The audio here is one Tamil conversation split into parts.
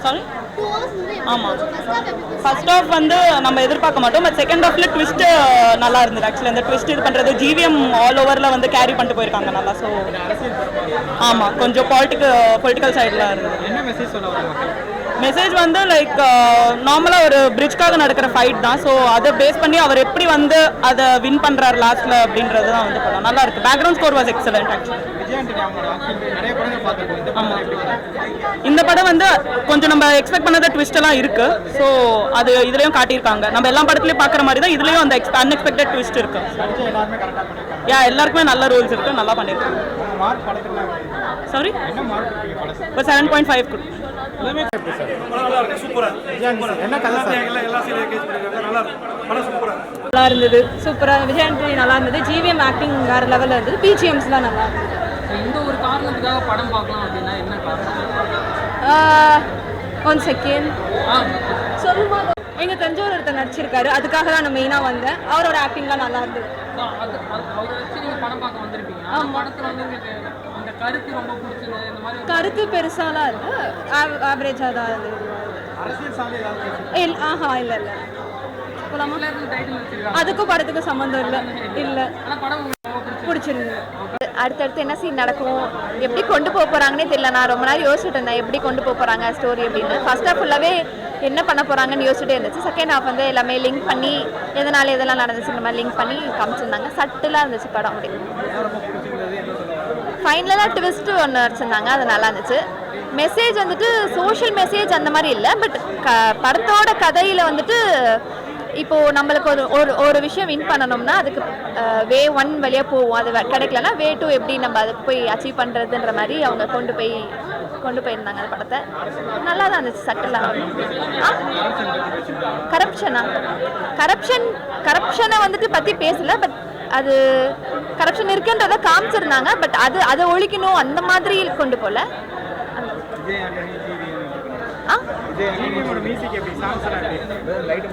சாரி ஆமாம் ஃபர்ஸ்ட் ஆஃப் வந்து நம்ம எதிர்பார்க்க மாட்டோம். பட் செகண்ட் ஆஃப்ல ட்விஸ்ட் நல்லா இருந்தது. ஆக்சுவலி அந்த ட்விஸ்ட் இது பண்ணுறது ஜிவிஎம் ஆல் ஓவரில் வந்து கேரி பண்ணிட்டு போயிருக்காங்க நல்லா. ஸோ ஆமாம் கொஞ்சம் பொலிட்டிக்கல் சைடில் இருந்தது. என்ன மெசேஜ் சொல்ல வராங்க? மெசேஜ் வந்து லைக் நார்மலாக ஒரு பிரிட்ஜ்காக நடக்கிற ஃபைட் தான். ஸோ அதை பேஸ் பண்ணி அவர் எப்படி வந்து அதை வின் பண்ணுறாரு லாஸ்ட்டில் அப்படின்றது தான் வந்து படம் நல்லா இருக்குது. Background score was excellent actually. ஆமாம் இந்த படம் வந்து கொஞ்சம் நம்ம எக்ஸ்பெக்ட் பண்ணாத ட்விஸ்ட் எல்லாம் இருக்கு. ஸோ அது இதுலயும் காட்டியிருக்காங்க. நம்ம எல்லா படத்துலையும் பார்க்குற மாதிரி தான் இதுலயும் அந்த அன்எக்ஸ்பெக்டட் ட்விஸ்ட் இருக்கு. எல்லாருக்குமே நல்ல ரோல்ஸ் இருக்கு, நல்லா பண்ணியிருக்காங்க. சாரி இப்போ 7.5 நல்லா இருந்தது. சூப்பராக விஜய் ஆண்டனி நல்லா இருந்தது. ஜிவிஎம் ஆக்டிங் வேற லெவலில் இருந்தது. பிஜிஎம்ஸ்லாம் நல்லா இருந்தது. இந்த ஒரு காரணத்துக்காக படம் பார்க்கலாம் அப்படின்னா என்ன காரணம்? 1 செகண்ட் சொல்லுமா. எங்கள் தெரிஞ்சவர் ஒருத்தர் நடிச்சிருக்காரு, அதுக்காக தான் நான் மெயினாக வந்தேன். அவரோட ஆக்டிங்லாம் நல்லா இருந்தது. அவரை வச்சு நீங்கள் படம் பார்க்க வந்திருப்பீங்க. படத்தில் வந்து உங்களுக்கு அந்த கருத்து ரொம்ப பிடிச்சது இந்த மாதிரி கருத்து பெருசாலாம் இல்லை, ஆவரேஜாக தான் இருந்தது. இல்லை அதுக்கும் படத்துக்கும் சம்மந்தம் இல்லை. பிடிச்சிருந்தது. அடுத்தடுத்து என்ன சீன் நடக்கும், எப்படி கொண்டு போக போகிறாங்கன்னே தெரியல. நான் ரொம்ப நேரம் யோசிச்சுட்டு இருந்தேன் எப்படி கொண்டு போக போகிறாங்க ஸ்டோரி அப்படின்னு. ஃபர்ஸ்ட் ஹாஃப் ஃபுல்லாகவே என்ன பண்ண போகிறாங்கன்னு யோசிச்சுட்டே இருந்துச்சு. செகண்ட் ஹாஃப் வந்து எல்லாமே லிங்க் பண்ணி எதனால எதெல்லாம் நடந்துச்சு இந்த மாதிரி லிங்க் பண்ணி காமிச்சிருந்தாங்க. சட்டிலாக இருந்துச்சு படம். அப்படி ஃபைனலாக ட்விஸ்ட்டு ஒன்று வச்சுருந்தாங்க, அது நல்லா இருந்துச்சு. மெசேஜ் வந்துட்டு சோஷியல் மெசேஜ் அந்த மாதிரி இல்லை. பட் படத்தோட கதையில் வந்துட்டு இப்போது நம்மளுக்கு ஒரு விஷயம் வின் பண்ணணும்னா அதுக்கு வே 1 வழியாக போவோம். அது கிடைக்கலன்னா வே 2 எப்படி நம்ம அதை போய் அச்சீவ் பண்ணுறதுன்ற மாதிரி அவங்க கொண்டு போயிருந்தாங்க அந்த படத்தை. நல்லா தான் இருந்துச்சு. சட்டலாக கரப்ஷனை வந்துட்டு பற்றி பேசலை. பட் அது கரப்ஷன் இருக்குன்றதை காமிச்சிருந்தாங்க. பட் அதை ஒழிக்கணும் அந்த மாதிரி கொண்டு போகல.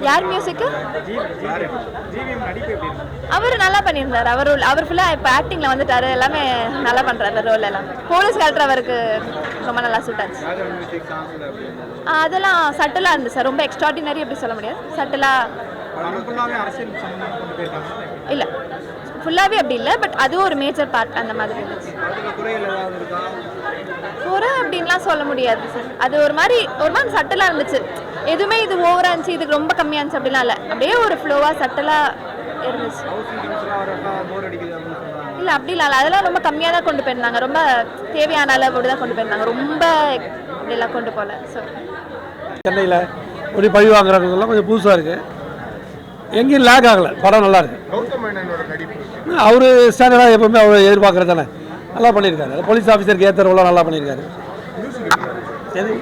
யார் மியூசிக்? அவர் நல்லா பண்ணியிருந்தார். அவர் ஃபுல்லாக இப்போ ஆக்டிங்கில் வந்துட்டாரு. எல்லாமே நல்லா பண்ணுறாரு. ரோல் எல்லாம் போலீஸ் கேரக்டர் அவருக்கு ரொம்ப நல்லா சூட் ஆச்சு. அதெல்லாம் சட்டலாக இருந்துச்சு சார். ரொம்ப எக்ஸ்ட்ராடினரி அப்படி சொல்ல முடியாது. சட்டலாக இல்லை, ஃபுல்லாகவே அப்படி இல்லை. பட் அதுவும் ஒரு மேஜர் பார்ட் அந்த மாதிரி இருந்துச்சு. குறை அப்படின்லாம் சொல்ல முடியாது சார். அது ஒரு மாதிரி சட்டலாக இருந்துச்சு. எதுவுமே இது ஓவராக இருந்துச்சு, இதுக்கு ரொம்ப கம்மியாக இருந்துச்சு அப்படிலாம் இல்லை. அப்படியே ஒரு ஃப்ளோவாக சட்டலாக இருந்துச்சு. இல்லை அப்படி இல்லை, அதெல்லாம் ரொம்ப கம்மியாக தான் கொண்டு போயிருந்தாங்க. ரொம்ப தேவையான அளவு அப்படி தான் கொண்டு போயிருந்தாங்க. ரொம்ப இப்படிலாம் கொண்டு போகல. ஸோ சென்னையில் ஒரு பழி வாங்குறதுலாம் கொஞ்சம் புதுசாக இருக்குது. எங்கேயும் லேக் ஆகலை. படம் நல்லா இருக்கு. அவர் ஸ்டாண்டர்டாக எப்பவுமே அவர் எதிர்பார்க்குறது தானே. நல்லா பண்ணியிருக்காரு. போலீஸ் ஆஃபீஸருக்கு ஏற்ற ரோலாம் நல்லா பண்ணியிருக்காரு. சரி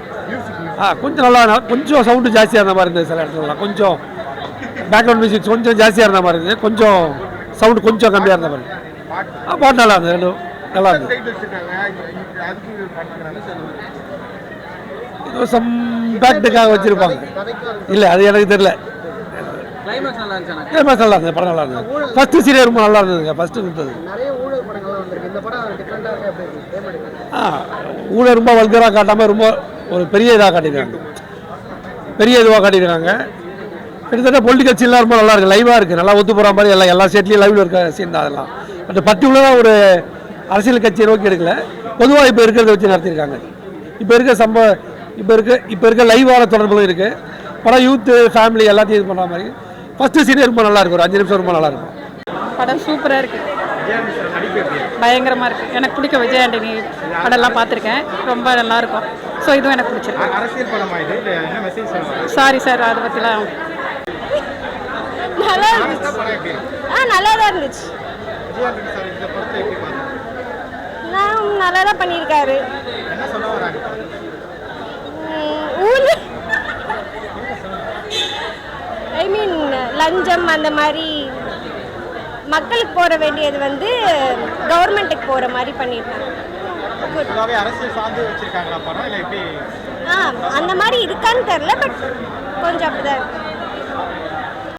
கொஞ்சம் நல்லா, கொஞ்சம் சவுண்டு ஜாஸ்தியாக இருந்த மாதிரி இருந்தது சில இடத்துலலாம். கொஞ்சம் பேக்ரவுண்ட் மியூசிக் கொஞ்சம் ஜாஸ்தியாக இருந்த மாதிரி இருந்தது. கொஞ்சம் சவுண்டு கொஞ்சம் கம்மியாக இருந்த மாதிரி. பாட்டு நல்லா இருந்தது. ரெண்டும் நல்லா இருந்தது. ஏதோ சம் பேக்டுக்காக வச்சுருப்பாங்க. இல்லை அது எனக்கு தெரியல. கிளைமேக்ஸ் நல்லா இருந்தது. படம் நல்லா இருந்தது. ஃபர்ஸ்ட் சீரியல் ரொம்ப நல்லா இருந்ததுங்க. ஃபர்ஸ்ட் கொடுத்தது ஊழல் ரொம்ப வல்கராக காட்டாமல் ரொம்ப ஒரு பெரிய இதாக காட்டியிருக்காங்க. கிட்டத்தட்ட பொலிட்டிக்கல் சீன்லாம் ரொம்ப நல்லா இருக்குது. லைவாக இருக்குது. நல்லா ஒத்து போகிற மாதிரி எல்லா ஸ்டேட்லேயும் லைவில் இருக்க சீன் தான் அதெல்லாம். பட் பர்டிகுலராக ஒரு அரசியல் கட்சியை நோக்கி எடுக்கல. பொதுவாக இப்போ இருக்கிறத வச்சு நடத்தியிருக்காங்க. இப்போ இருக்க லைவான தொடர்புகளும் இருக்குது. படம் யூத்து ஃபேமிலி எல்லாத்தையும் இது பண்ணுற மாதிரி. ஃபர்ஸ்ட் சீனே ரொம்ப நல்லா இருக்கும். ஒரு 5 நிமிஷம் ரொம்ப நல்லா இருக்கும். படம் சூப்பராக இருக்குது. பயங்கரமாக இருக்குது. எனக்கு பிடிக்கும். விஜய் ஆண்டனி படம்லாம் பார்த்துருக்கேன். ரொம்ப நல்லா இருக்கும். ஸோ இதுவும் எனக்கு பிடிச்சிருக்கு. அரசியல் படமா இது? என்ன மெசேஜ் சொல்லுவாங்க? சாரி சார், அதை பற்றிலாம் நல்லா இருந்துச்சு. நல்லா தான் இருந்துச்சு. நல்லா தான் பண்ணியிருக்காரு. ஐ மீன் லஞ்சம் அந்த மாதிரி மக்களுக்கு போற வேண்டியது வந்து கவர்மெண்ட்டுக்கு போற மாதிரி பண்ணிருக்காங்க. அந்த மாதிரி இருக்கான்னு தெரியல. பட் கொஞ்சம் அப்படிதான்